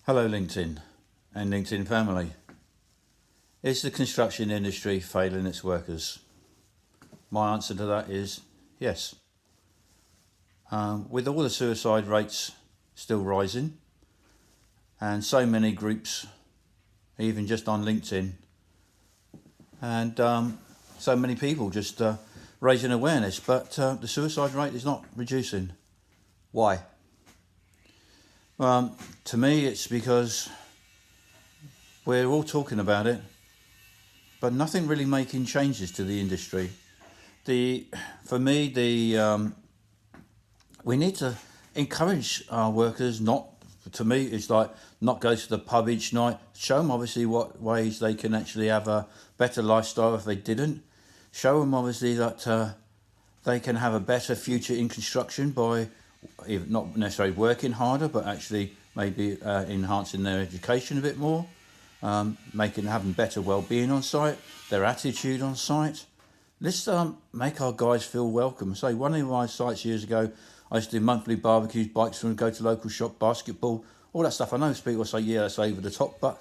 Hello LinkedIn and LinkedIn family. Is the construction industry failing its workers? My answer to that is yes. With all the suicide rates still rising and so many groups, even just on LinkedIn, and so many people just raising awareness, but the suicide rate is not reducing. Why? To me it's because we're all talking about it, but nothing really making changes to the industry. For me, we need to encourage our workers not, to me, it's like not go to the pub each night. Show them obviously what ways they can actually have a better lifestyle if they didn't. Show them obviously that they can have a better future in construction by not necessarily working harder, but actually maybe enhancing their education a bit more, having better well-being on site, their attitude on site. Let's make our guys feel welcome. So one of my sites years ago, I used to do monthly barbecues, bikes, and go to local shop, basketball, all that stuff. I know people say, yeah, that's over the top, but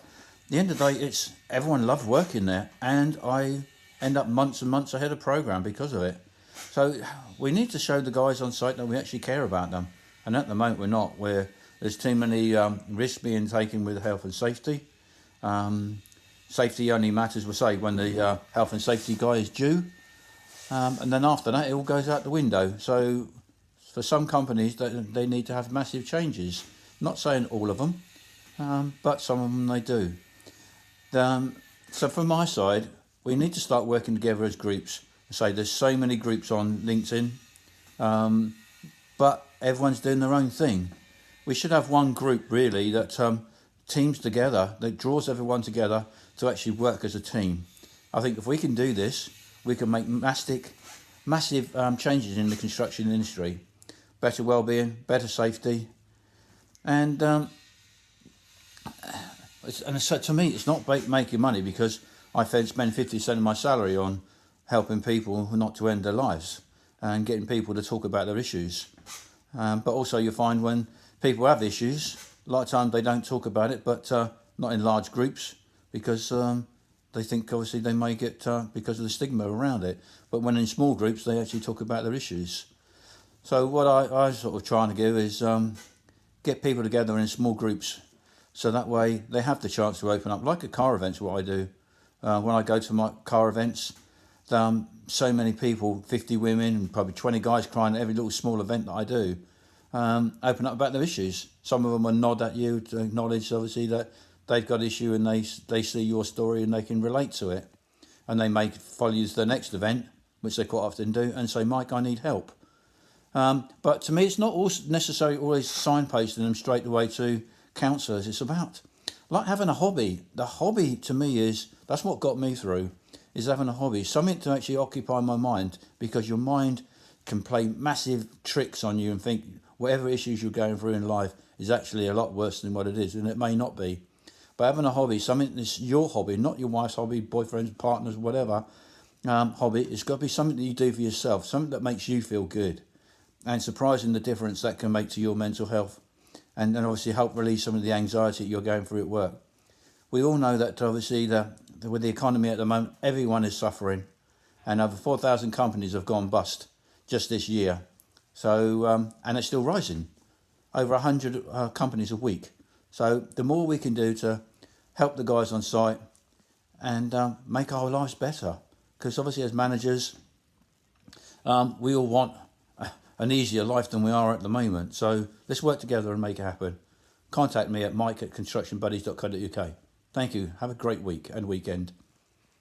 at the end of the day, everyone loved working there, and I end up months and months ahead of program because of it. So we need to show the guys on site that we actually care about them, and at the moment we're not. There's too many risks being taken with health and safety. Safety only matters, we'll say, when the health and safety guy is due, and then after that it all goes out the window. So for some companies, they need to have massive changes. Not saying all of them, but some of them they do. So from my side, we need to start working together as groups. Say there's so many groups on LinkedIn, but everyone's doing their own thing. We should have one group really that teams together, that draws everyone together to actually work as a team. I think if we can do this, we can make massive changes in the construction industry. Better well-being, better safety, and so to me it's not making money, because I spend 50% of my salary on helping people not to end their lives and getting people to talk about their issues. But also you find when people have issues, a lot of times they don't talk about it, but not in large groups, because they think obviously they may get, because of the stigma around it. But when in small groups, they actually talk about their issues. So what I sort of trying to do is get people together in small groups, so that way they have the chance to open up. Like at car events, what I do, when I go to my car events, so many people, 50 women and probably 20 guys crying at every little small event that I do, open up about their issues. Some of them will nod at you to acknowledge obviously that they've got issue, and they see your story and they can relate to it, and they may follow you to the next event, which they quite often do, and say, Mike, I need help. But to me, it's not necessarily always signposting them straight away to counsellors. It's about like having a hobby. The hobby to me that's what got me through, is having a hobby, something to actually occupy my mind, because your mind can play massive tricks on you and think whatever issues you're going through in life is actually a lot worse than what it is, and it may not be. But having a hobby, something that's your hobby, not your wife's hobby, boyfriend's, partner's, whatever, hobby, it's got to be something that you do for yourself, something that makes you feel good, and surprising the difference that can make to your mental health, and then obviously help release some of the anxiety you're going through at work. We all know that obviously with the economy at the moment, everyone is suffering, and over 4,000 companies have gone bust just this year. So and it's still rising, over 100 companies a week. So the more we can do to help the guys on site and make our lives better, because obviously as managers, we all want an easier life than we are at the moment. So let's work together and make it happen. Contact me at mike@constructionbuddies.co.uk. Thank you. Have a great week and weekend.